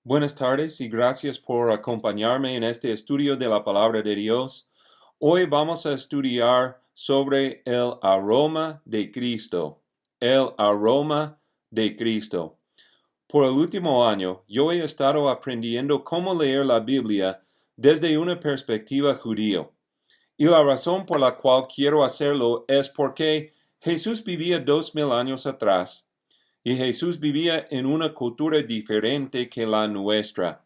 Buenas tardes y gracias por acompañarme en este estudio de la palabra de Dios. Hoy vamos a estudiar sobre el aroma de Cristo. El aroma de Cristo. Por el último año, yo he estado aprendiendo cómo leer la Biblia desde una perspectiva judío. Y la razón por la cual quiero hacerlo es porque Jesús vivía 2000 años atrás. Y Jesús vivía en una cultura diferente que la nuestra.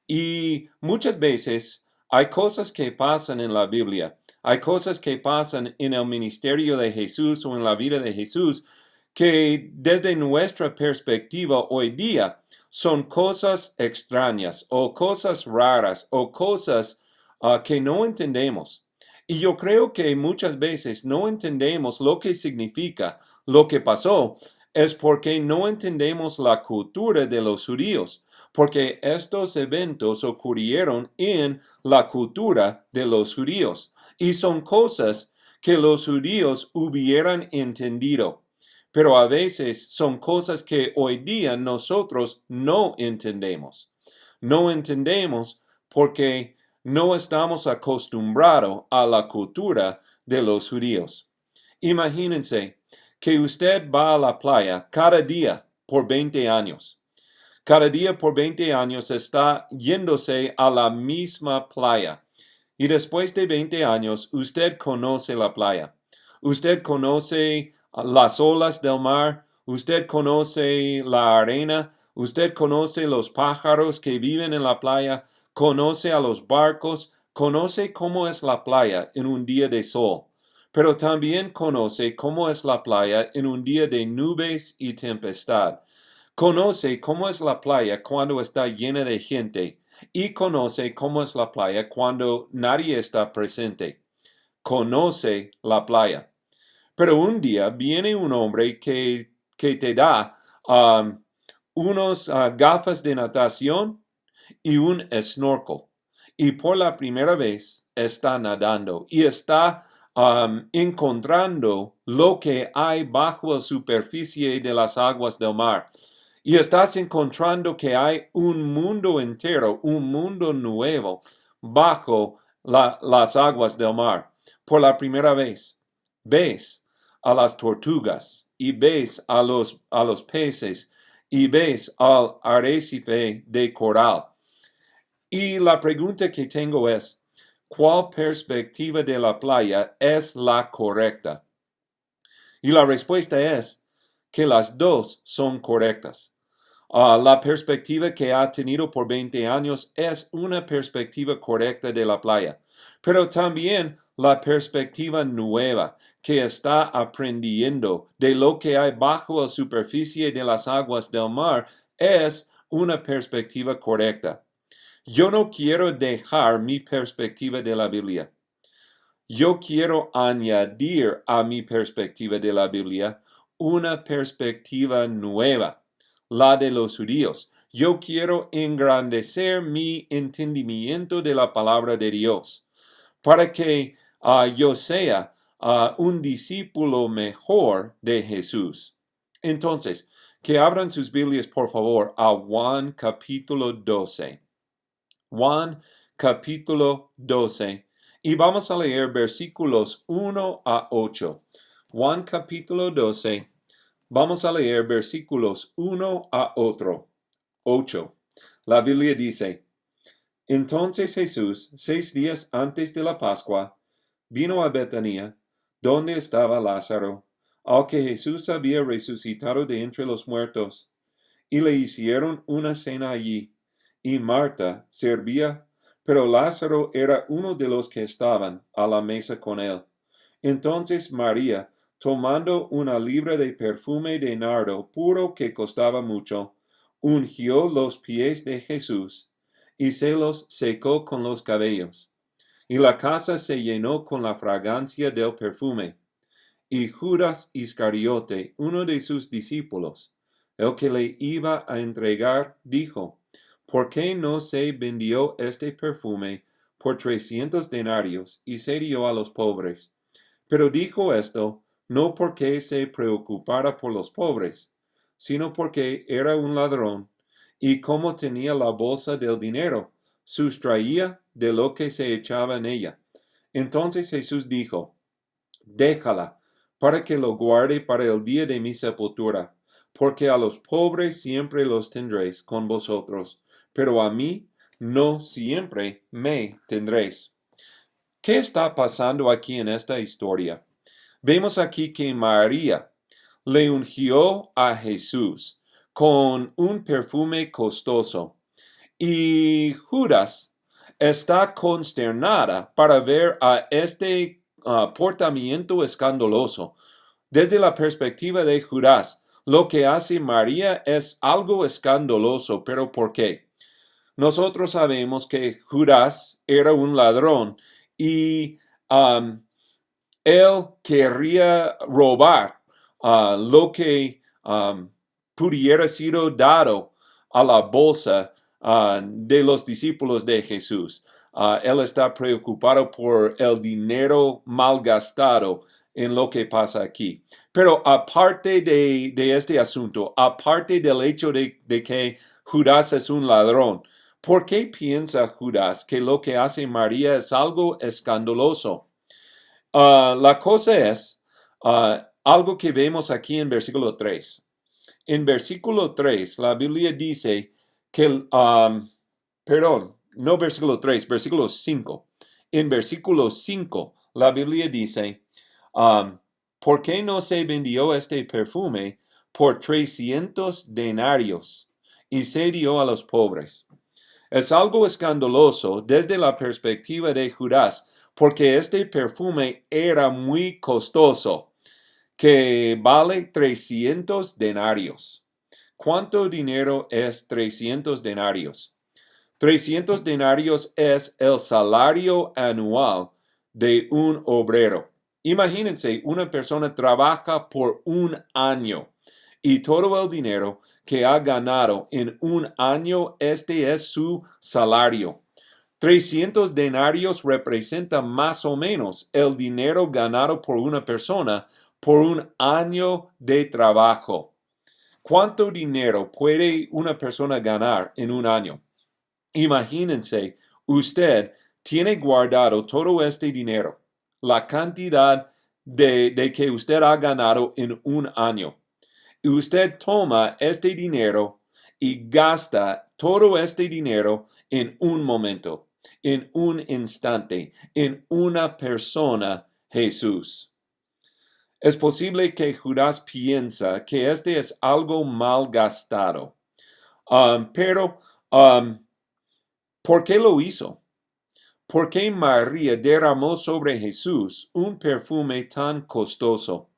Y muchas veces hay cosas que pasan en la Biblia, hay cosas que pasan en el ministerio de Jesús o en la vida de Jesús que desde nuestra perspectiva hoy día son cosas extrañas o cosas raras o cosas que no entendemos. Y yo creo que muchas veces no entendemos lo que significa lo que pasó es porque no entendemos la cultura de los judíos, porque estos eventos ocurrieron en la cultura de los judíos y son cosas que los judíos hubieran entendido, pero a veces son cosas que hoy día nosotros no entendemos. No entendemos porque no estamos acostumbrados a la cultura de los judíos. Imagínense que usted va a la playa cada día por 20 años. Cada día por 20 años está yéndose a la misma playa. Y después de 20 años, usted conoce la playa. Usted conoce las olas del mar. Usted conoce la arena. Usted conoce los pájaros que viven en la playa. Conoce a los barcos. Conoce cómo es la playa en un día de sol. Pero también conoce cómo es la playa en un día de nubes y tempestad. Conoce cómo es la playa cuando está llena de gente y conoce cómo es la playa cuando nadie está presente. Conoce la playa. Pero un día viene un hombre que te da unos gafas de natación y un snorkel. Y por la primera vez está nadando y está encontrando lo que hay bajo la superficie de las aguas del mar. Y estás encontrando que hay un mundo entero, un mundo nuevo bajo las aguas del mar. Por la primera vez, ves a las tortugas y ves a los peces y ves al arrecife de coral. Y la pregunta que tengo es, ¿cuál perspectiva de la playa es la correcta? Y la respuesta es que las dos son correctas. La perspectiva que ha tenido por 20 años es una perspectiva correcta de la playa, pero también la perspectiva nueva que está aprendiendo de lo que hay bajo la superficie de las aguas del mar es una perspectiva correcta. Yo no quiero dejar mi perspectiva de la Biblia. Yo quiero añadir a mi perspectiva de la Biblia una perspectiva nueva, la de los judíos. Yo quiero engrandecer mi entendimiento de la palabra de Dios para que yo sea un discípulo mejor de Jesús. Entonces, que abran sus Biblias, por favor, a Juan capítulo 12. Juan capítulo 12. Y vamos a leer versículos 1 a 8. Juan capítulo 12. Vamos a leer versículos 1 a 8. La Biblia dice, entonces Jesús, 6 días antes de la Pascua, vino a Betania, donde estaba Lázaro, al que Jesús había resucitado de entre los muertos, y le hicieron una cena allí. Y Marta servía, pero Lázaro era uno de los que estaban a la mesa con él. Entonces María, tomando una libra de perfume de nardo puro que costaba mucho, ungió los pies de Jesús y se los secó con los cabellos. Y la casa se llenó con la fragancia del perfume. Y Judas Iscariote, uno de sus discípulos, el que le iba a entregar, dijo, ¿por qué no se vendió este perfume por 300 denarios y se dio a los pobres? Pero dijo esto no porque se preocupara por los pobres, sino porque era un ladrón y cómo tenía la bolsa del dinero, sustraía de lo que se echaba en ella. Entonces Jesús dijo, déjala, para que lo guarde para el día de mi sepultura, porque a los pobres siempre los tendréis con vosotros, pero a mí no siempre me tendréis. ¿Qué está pasando aquí en esta historia? Vemos aquí que María le ungió a Jesús con un perfume costoso y Judas está consternada para ver a este portamiento escandaloso. Desde la perspectiva de Judas, lo que hace María es algo escandaloso, pero ¿por qué? Nosotros sabemos que Judas era un ladrón y él quería robar lo que pudiera sido dado a la bolsa de los discípulos de Jesús. Él está preocupado por el dinero malgastado en lo que pasa aquí. Pero aparte de este asunto, aparte del hecho de que Judas es un ladrón, ¿por qué piensa Judas que lo que hace María es algo escandaloso? La cosa es algo que vemos aquí en versículo 3. En versículo 3, la Biblia dice que, perdón, no versículo 3, versículo 5. En versículo 5, la Biblia dice, ¿por qué no se vendió este perfume por 300 denarios y se dio a los pobres? Es algo escandaloso desde la perspectiva de Judas, porque este perfume era muy costoso, que vale 300 denarios. ¿Cuánto dinero es 300 denarios? 300 denarios es el salario anual de un obrero. Imagínense, una persona trabaja por un año y todo el dinero que ha ganado en un año, este es su salario. 300 denarios representa más o menos el dinero ganado por una persona por un año de trabajo. ¿Cuánto dinero puede una persona ganar en un año? Imagínense, usted tiene guardado todo este dinero, la cantidad de que usted ha ganado en un año. Y usted toma este dinero y gasta todo este dinero en un momento, en un instante, en una persona, Jesús. Es posible que Judas piensa que este es algo mal gastado. Pero, ¿por qué lo hizo? ¿Por qué María derramó sobre Jesús un perfume tan costoso?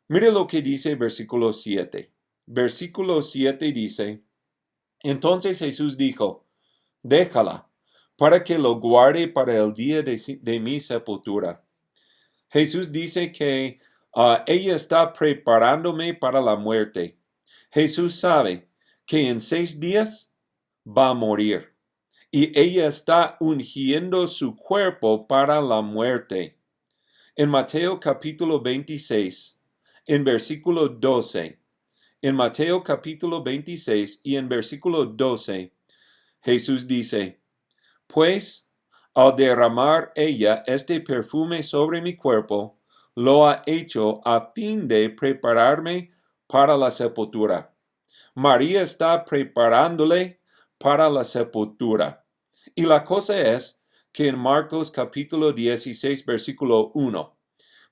Mire lo que dice versículo 7. Versículo 7 dice, entonces Jesús dijo, déjala, para que lo guarde para el día de mi sepultura. Jesús dice que ella está preparándome para la muerte. Jesús sabe que en 6 días va a morir y ella está ungiendo su cuerpo para la muerte. En Mateo capítulo 26, en versículo 12, en Mateo capítulo 26 y en versículo 12, Jesús dice, pues al derramar ella este perfume sobre mi cuerpo, lo ha hecho a fin de prepararme para la sepultura. María está preparándole para la sepultura. Y la cosa es que en Marcos capítulo 16, versículo 1,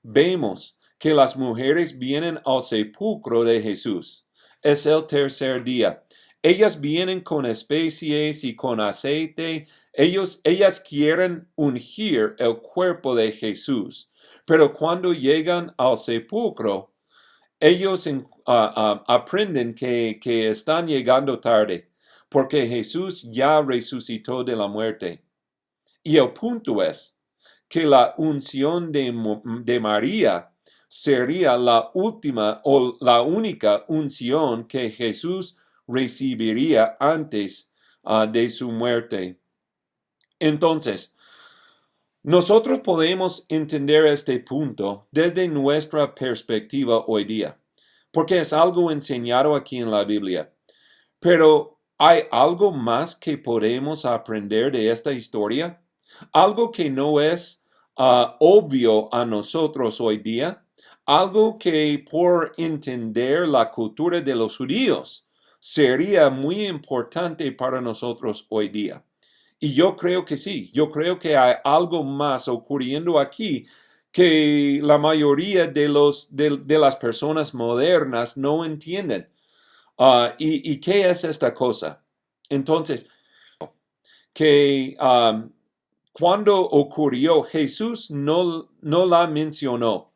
vemos que las mujeres vienen al sepulcro de Jesús. Es el tercer día. Ellas vienen con especies y con aceite. Ellas quieren ungir el cuerpo de Jesús. Pero cuando llegan al sepulcro, ellos aprenden que están llegando tarde, porque Jesús ya resucitó de la muerte. Y el punto es que la unción de María sería la última o la única unción que Jesús recibiría antes de su muerte. Entonces, nosotros podemos entender este punto desde nuestra perspectiva hoy día, porque es algo enseñado aquí en la Biblia. Pero ¿Hay algo más que podemos aprender de esta historia? Algo que no es obvio a nosotros hoy día. Algo que por entender la cultura de los judíos sería muy importante para nosotros hoy día. Y yo creo que sí, yo creo que hay algo más ocurriendo aquí que la mayoría de las personas modernas no entienden. ¿Y qué es esta cosa? Entonces, que cuando ocurrió, Jesús no la mencionó.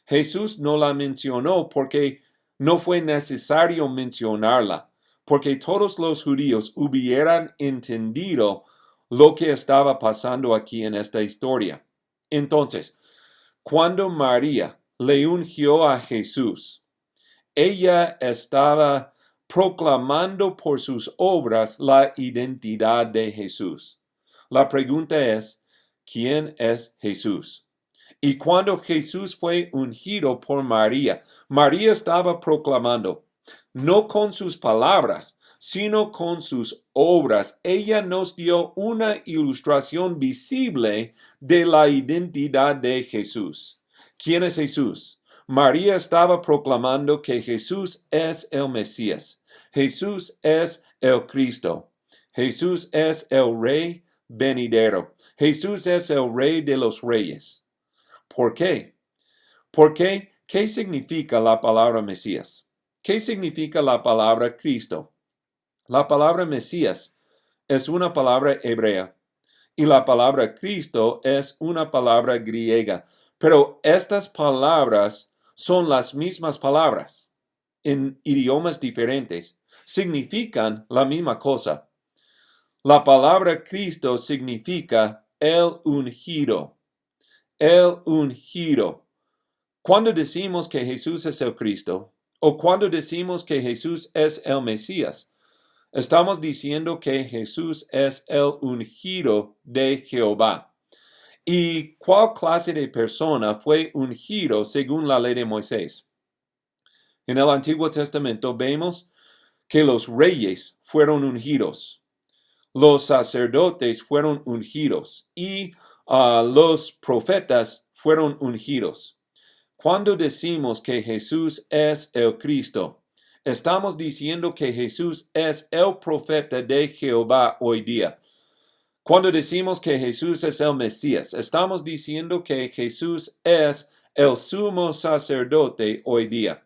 Jesús no la mencionó porque no fue necesario mencionarla, porque todos los judíos hubieran entendido lo que estaba pasando aquí en esta historia. Entonces, cuando María le ungió a Jesús, ella estaba proclamando por sus obras la identidad de Jesús. La pregunta es, ¿quién es Jesús? Y cuando Jesús fue ungido por María, María estaba proclamando, no con sus palabras, sino con sus obras. Ella nos dio una ilustración visible de la identidad de Jesús. ¿Quién es Jesús? María estaba proclamando que Jesús es el Mesías. Jesús es el Cristo. Jesús es el Rey venidero. Jesús es el Rey de los Reyes. ¿Por qué? ¿Por qué? ¿Qué significa la palabra Mesías? ¿Qué significa la palabra Cristo? La palabra Mesías es una palabra hebrea y la palabra Cristo es una palabra griega. Pero estas palabras son las mismas palabras en idiomas diferentes. Significan la misma cosa. La palabra Cristo significa el ungido. El ungido. Cuando decimos que Jesús es el Cristo, o cuando decimos que Jesús es el Mesías, estamos diciendo que Jesús es el ungido de Jehová. ¿Y cuál clase de persona fue ungido según la ley de Moisés? En el Antiguo Testamento vemos que los reyes fueron ungidos, los sacerdotes fueron ungidos y los profetas fueron ungidos. Cuando decimos que Jesús es el Cristo, estamos diciendo que Jesús es el profeta de Jehová hoy día. Cuando decimos que Jesús es el Mesías, estamos diciendo que Jesús es el sumo sacerdote hoy día.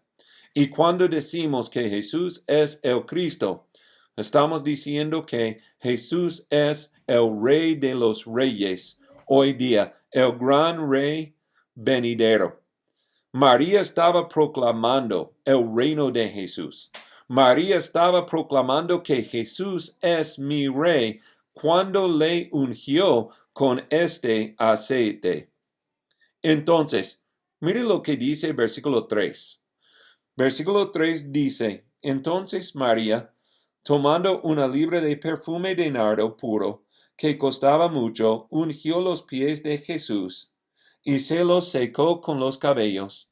Y cuando decimos que Jesús es el Cristo, estamos diciendo que Jesús es el Rey de los Reyes hoy día, el gran Rey venidero. María estaba proclamando el reino de Jesús. María estaba proclamando que Jesús es mi Rey cuando le ungió con este aceite. Entonces, mire lo que dice versículo 3. Versículo 3 dice, entonces María, tomando una libra de perfume de nardo puro, que costaba mucho, ungió los pies de Jesús, y se los secó con los cabellos,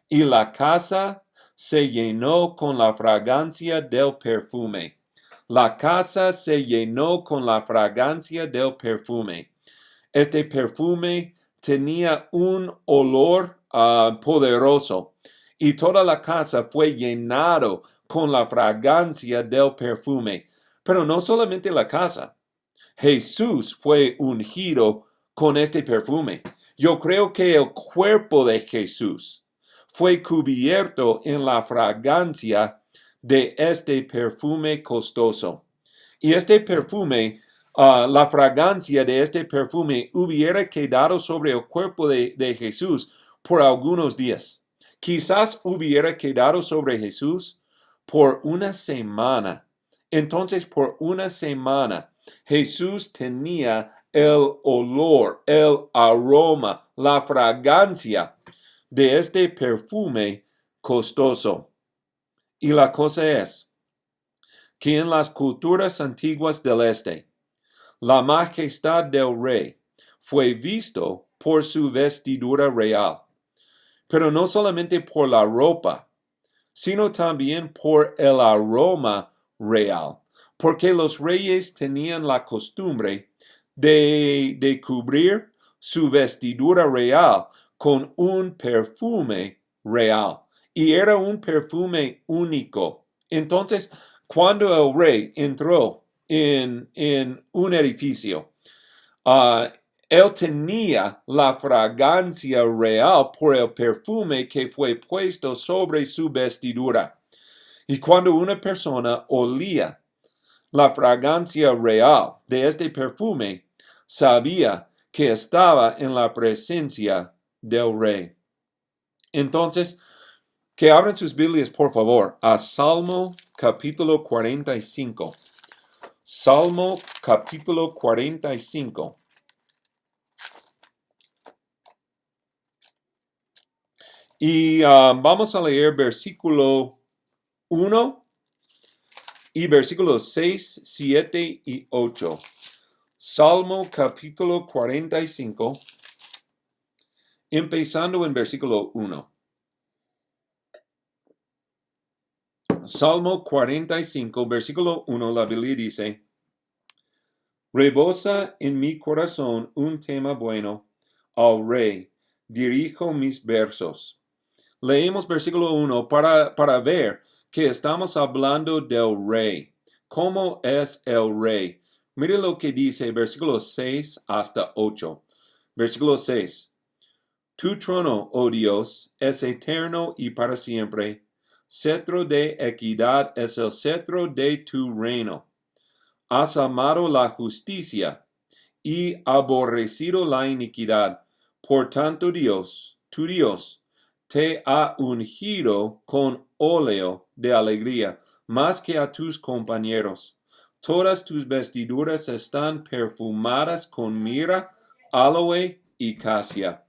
y la casa se llenó con la fragancia del perfume. La casa se llenó con la fragancia del perfume. Este perfume tenía un olor poderoso y toda la casa fue llenado con la fragancia del perfume. Pero no solamente la casa. Jesús fue ungido con este perfume. Yo creo que el cuerpo de Jesús fue cubierto en la fragancia de este perfume costoso. Y este perfume, la fragancia de este perfume hubiera quedado sobre el cuerpo de Jesús por algunos días. Quizás hubiera quedado sobre Jesús por una semana. Entonces, por una semana, Jesús tenía el olor, el aroma, la fragancia de este perfume costoso. Y la cosa es que en las culturas antiguas del este, la majestad del rey fue visto por su vestidura real, pero no solamente por la ropa, sino también por el aroma real, porque los reyes tenían la costumbre de cubrir su vestidura real con un perfume real. Y era un perfume único. Entonces, cuando el rey entró en un edificio, él tenía la fragancia real por el perfume que fue puesto sobre su vestidura. Y cuando una persona olía la fragancia real de este perfume, sabía que estaba en la presencia del rey. Entonces, que abran sus Biblias, por favor, a Salmo capítulo 45. Salmo capítulo 45. Y vamos a leer versículo 1 y versículos 6, 7 y 8. Salmo capítulo 45, empezando en versículo 1. Salmo 45, versículo 1, la Biblia dice: Rebosa en mi corazón un tema bueno, al rey dirijo mis versos. Leemos versículo 1 para ver que estamos hablando del rey. ¿Cómo es el rey? Mire lo que dice versículo 6 hasta 8. Versículo 6. Tu trono, oh Dios, es eterno y para siempre. Cetro de equidad es el cetro de tu reino. Has amado la justicia y aborrecido la iniquidad. Por tanto, Dios, tu Dios, te ha ungido con óleo de alegría, más que a tus compañeros. Todas tus vestiduras están perfumadas con mirra, aloe y casia.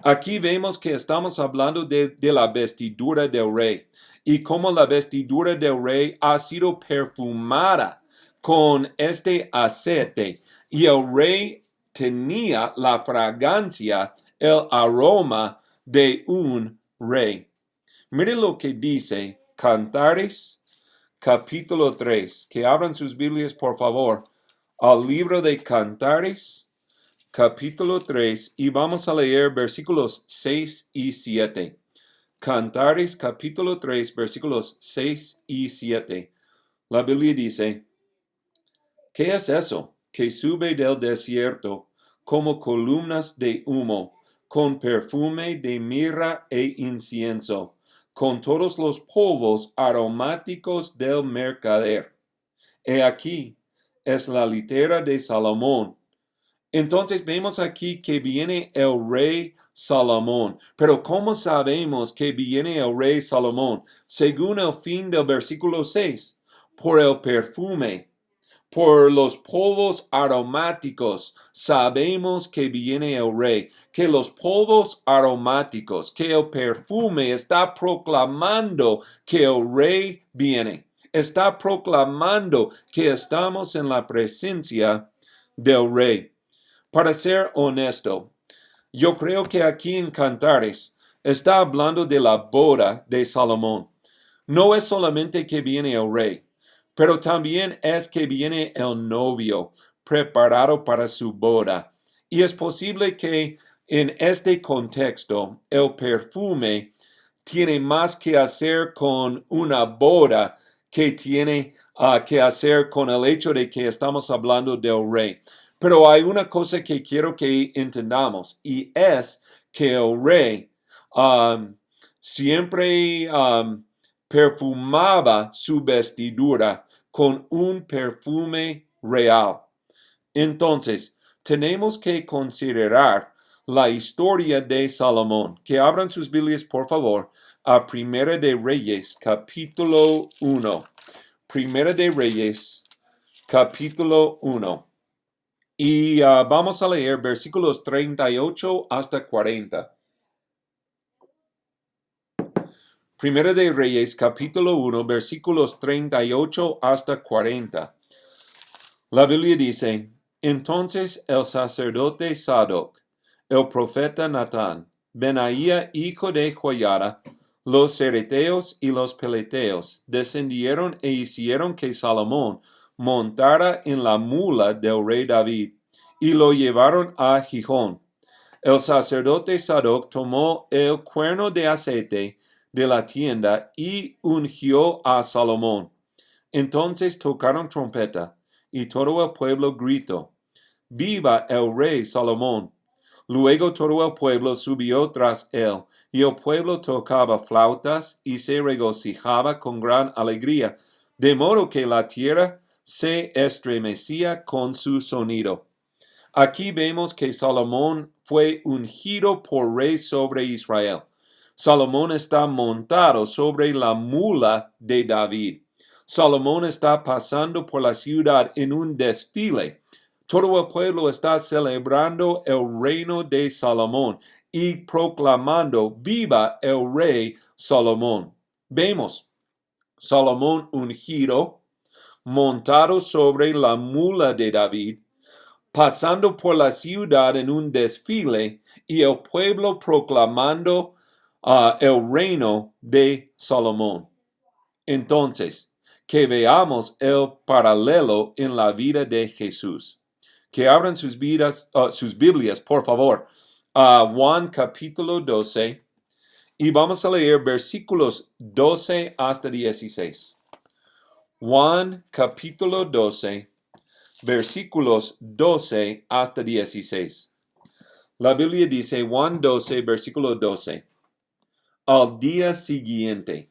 Aquí vemos que estamos hablando de la vestidura del rey y cómo la vestidura del rey ha sido perfumada con este aceite, y el rey tenía la fragancia, el aroma de un rey. Mire lo que dice Cantares capítulo 3, que abran sus Biblias por favor al libro de Cantares capítulo 3 y vamos a leer versículos 6 y 7. Cantares capítulo 3 versículos 6 y 7. La Biblia dice: ¿Qué es eso que sube del desierto como columnas de humo, con perfume de mirra e incienso, con todos los polvos aromáticos del mercader? He aquí, es la litera de Salomón. Entonces vemos aquí que viene el rey Salomón. Pero ¿cómo sabemos que viene el rey Salomón? Según el fin del versículo 6, por el perfume, por los polvos aromáticos, sabemos que viene el rey, que los polvos aromáticos, que el perfume está proclamando que el rey viene. Está proclamando que estamos en la presencia del rey. Para ser honesto, yo creo que aquí en Cantares está hablando de la boda de Salomón. No es solamente que viene el rey, pero también es que viene el novio preparado para su boda. Y es posible que en este contexto el perfume tiene más que hacer con una boda que tiene que hacer con el hecho de que estamos hablando del rey. Pero hay una cosa que quiero que entendamos, y es que el rey siempre perfumaba su vestidura con un perfume real. Entonces, tenemos que considerar la historia de Salomón. Que abran sus Biblias, por favor, a Primera de Reyes, capítulo 1. Primera de Reyes, capítulo 1. Y vamos a leer versículos 38 hasta 40. Primera de Reyes, capítulo 1, versículos 38 hasta 40. La Biblia dice: Entonces el sacerdote Sadoc, el profeta Natán, Benaía hijo de Joiada, los cereteos y los peleteos descendieron e hicieron que Salomón montara en la mula del rey David, y lo llevaron a Gijón. El sacerdote Sadoc tomó el cuerno de aceite de la tienda y ungió a Salomón. Entonces tocaron trompeta, y todo el pueblo gritó: ¡Viva el rey Salomón! Luego todo el pueblo subió tras él, y el pueblo tocaba flautas y se regocijaba con gran alegría, de modo que la tierra se estremecía con su sonido. Aquí vemos que Salomón fue ungido por rey sobre Israel. Salomón está montado sobre la mula de David. Salomón está pasando por la ciudad en un desfile. Todo el pueblo está celebrando el reino de Salomón y proclamando: ¡Viva el rey Salomón! Vemos Salomón ungido, montado sobre la mula de David, pasando por la ciudad en un desfile, y el pueblo proclamando el reino de Salomón. Entonces, que veamos el paralelo en la vida de Jesús. Que abran sus Biblias, por favor, a Juan capítulo 12, y vamos a leer versículos 12 hasta 16. Juan capítulo 12, versículos 12 hasta 16. La Biblia dice, Juan 12, versículo 12, al día siguiente.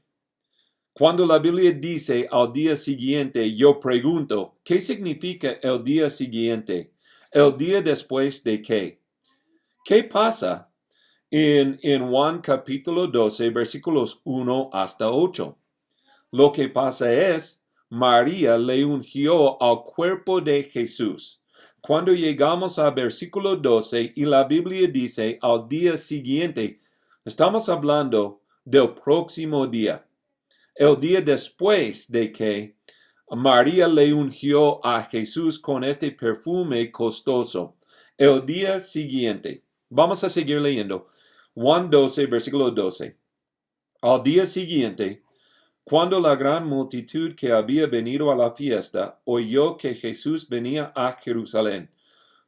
Cuando la Biblia dice al día siguiente, yo pregunto, ¿qué significa el día siguiente? ¿El día después de qué? ¿Qué pasa en Juan capítulo 12, versículos 1 hasta 8? Lo que pasa es, María le ungió al cuerpo de Jesús. Cuando llegamos al versículo 12 y la Biblia dice al día siguiente, estamos hablando del próximo día. El día después de que María le ungió a Jesús con este perfume costoso. El día siguiente. Vamos a seguir leyendo. Juan 12, versículo 12. Al día siguiente, cuando la gran multitud que había venido a la fiesta oyó que Jesús venía a Jerusalén,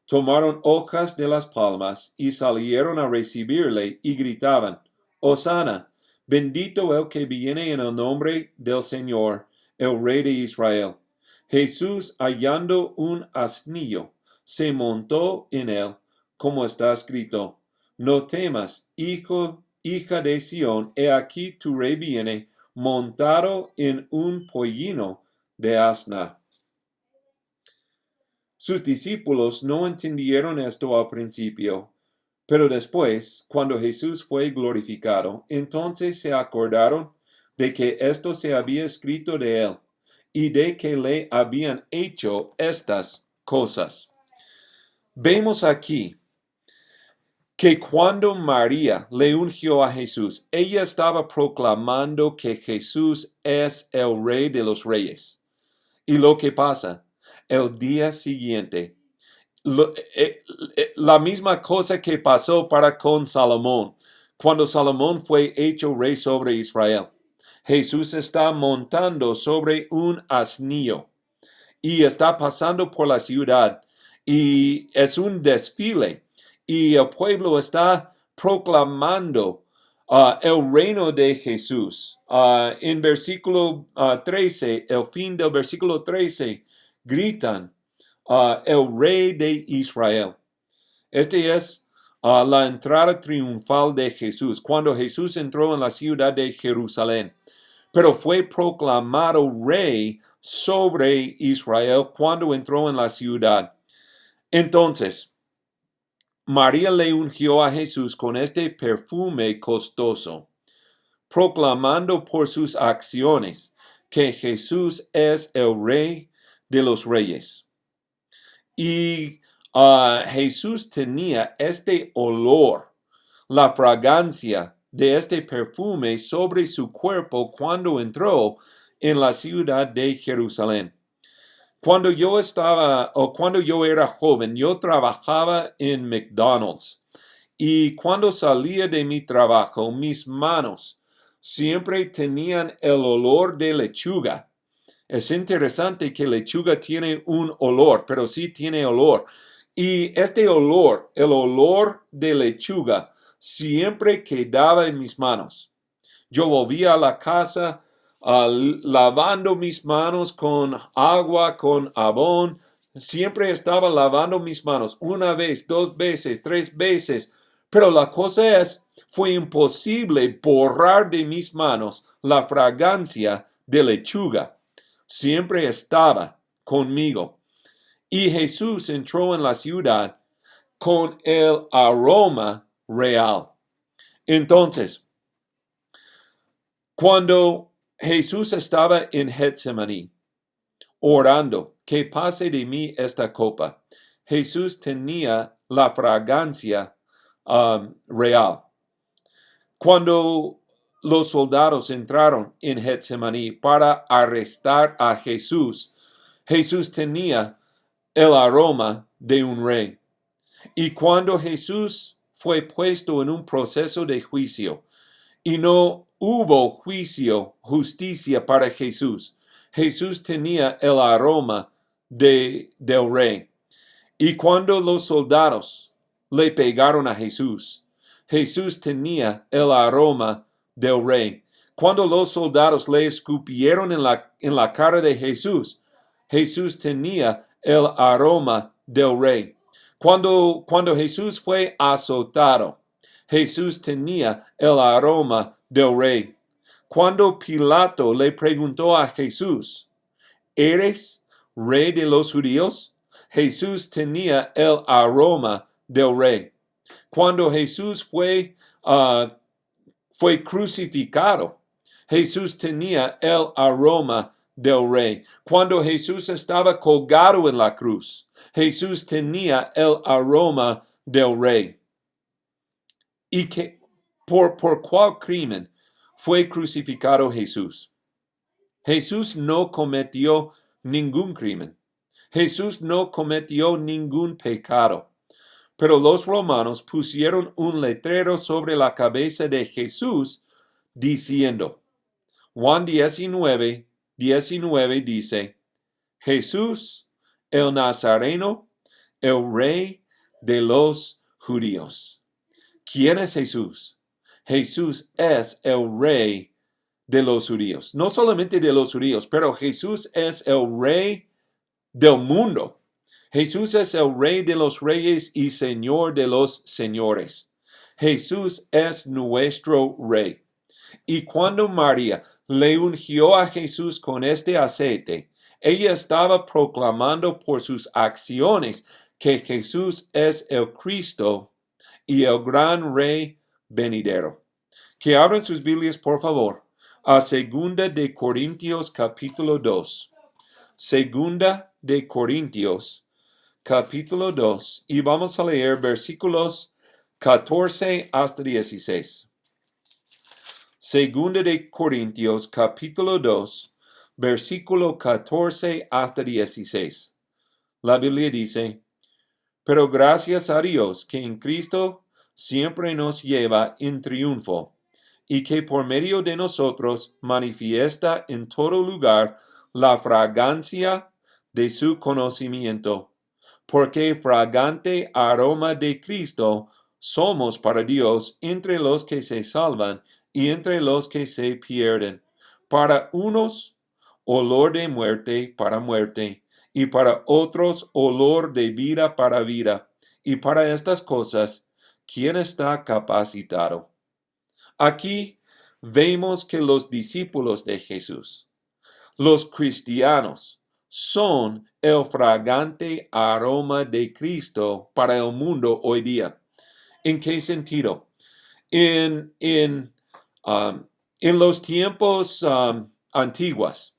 tomaron hojas de las palmas y salieron a recibirle y gritaban: Hosana, bendito el que viene en el nombre del Señor, el Rey de Israel. Jesús, hallando un asnillo, se montó en él, como está escrito: No temas, hija de Sión, he aquí tu rey viene, montado en un pollino de asna. Sus discípulos no entendieron esto al principio, pero después, cuando Jesús fue glorificado, entonces se acordaron de que esto se había escrito de él y de que le habían hecho estas cosas. Vemos aquí que cuando María le ungió a Jesús, ella estaba proclamando que Jesús es el Rey de los Reyes. Y lo que pasa, el día siguiente, la misma cosa que pasó con Salomón, cuando Salomón fue hecho rey sobre Israel. Jesús está montando sobre un asnillo y está pasando por la ciudad, y es un desfile, y el pueblo está proclamando el reino de Jesús. En versículo 13, el fin del versículo 13, gritan: el rey de Israel. Este es la entrada triunfal de Jesús, cuando Jesús entró en la ciudad de Jerusalén, pero fue proclamado rey sobre Israel cuando entró en la ciudad. Entonces, María le ungió a Jesús con este perfume costoso, proclamando por sus acciones que Jesús es el Rey de los Reyes. Y Jesús tenía este olor, la fragancia de este perfume sobre su cuerpo cuando entró en la ciudad de Jerusalén. Cuando yo era joven, yo trabajaba en McDonald's, y cuando salía de mi trabajo, mis manos siempre tenían el olor de lechuga. Es interesante que lechuga tiene un olor, pero sí tiene olor. Y este olor, el olor de lechuga, siempre quedaba en mis manos. Yo volvía a la casa lavando mis manos con agua, con jabón. Siempre estaba lavando mis manos una vez, dos veces, tres veces. Pero la cosa es, fue imposible borrar de mis manos la fragancia de lechuga. Siempre estaba conmigo. Y Jesús entró en la ciudad con el aroma real. Entonces, cuando Jesús estaba en Getsemaní, orando, que pase de mí esta copa, Jesús tenía la fragancia real. Cuando los soldados entraron en Getsemaní para arrestar a Jesús, Jesús tenía el aroma de un rey. Y cuando Jesús fue puesto en un proceso de juicio y no hubo justicia para Jesús, Jesús tenía el aroma del rey. Y cuando los soldados le pegaron a Jesús, Jesús tenía el aroma del rey. Cuando los soldados le escupieron en la cara de Jesús, Jesús tenía el aroma del rey. Cuando Jesús fue azotado, Jesús tenía el aroma del rey. Cuando Pilato le preguntó a Jesús, ¿eres rey de los judíos? Jesús tenía el aroma del rey. Cuando Jesús fue crucificado, Jesús tenía el aroma del rey. Cuando Jesús estaba colgado en la cruz, Jesús tenía el aroma del rey. ¿Y por cuál crimen fue crucificado Jesús? Jesús no cometió ningún crimen. Jesús no cometió ningún pecado. Pero los romanos pusieron un letrero sobre la cabeza de Jesús diciendo, Juan 19 dice, Jesús, el Nazareno, el rey de los judíos. ¿Quién es Jesús? Jesús es el rey de los judíos. No solamente de los judíos, pero Jesús es el rey del mundo. Jesús es el rey de los reyes y señor de los señores. Jesús es nuestro rey. Y cuando María le ungió a Jesús con este aceite, ella estaba proclamando por sus acciones que Jesús es el Cristo y el gran rey venidero. Que abran sus Biblias, por favor, a 2 de Corintios capítulo 2. 2 de Corintios capítulo 2, y vamos a leer versículos 14 hasta 16. 2 de Corintios capítulo 2, versículo 14 hasta 16. La Biblia dice, pero gracias a Dios que en Cristo siempre nos lleva en triunfo, y que por medio de nosotros manifiesta en todo lugar la fragancia de su conocimiento. Porque fragante aroma de Cristo somos para Dios entre los que se salvan y entre los que se pierden. Para unos, olor de muerte para muerte, y para otros, olor de vida para vida. Y para estas cosas, ¿quién está capacitado? Aquí vemos que los discípulos de Jesús, los cristianos, son el fragante aroma de Cristo para el mundo hoy día. ¿En qué sentido? En los tiempos antiguos,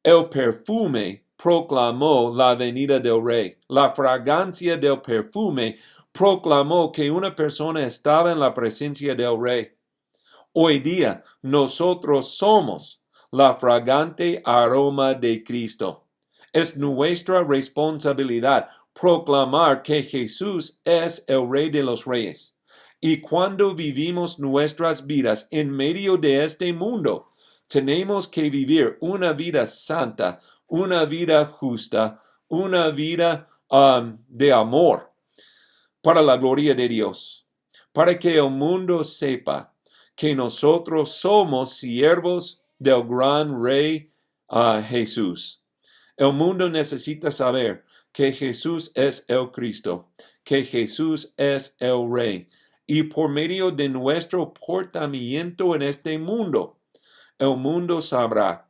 el perfume proclamó la venida del rey. La fragancia del perfume proclamó que una persona estaba en la presencia del rey. Hoy día, nosotros somos la fragante aroma de Cristo. Es nuestra responsabilidad proclamar que Jesús es el Rey de los Reyes. Y cuando vivimos nuestras vidas en medio de este mundo, Tenemos que vivir una vida santa, una vida justa, una vida de amor para la gloria de Dios, para que el mundo sepa que nosotros somos siervos del gran Rey Jesús. El mundo necesita saber que Jesús es el Cristo, que Jesús es el Rey. Y por medio de nuestro portamiento en este mundo, el mundo sabrá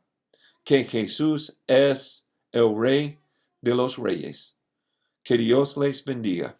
que Jesús es el Rey de los Reyes. Que Dios les bendiga.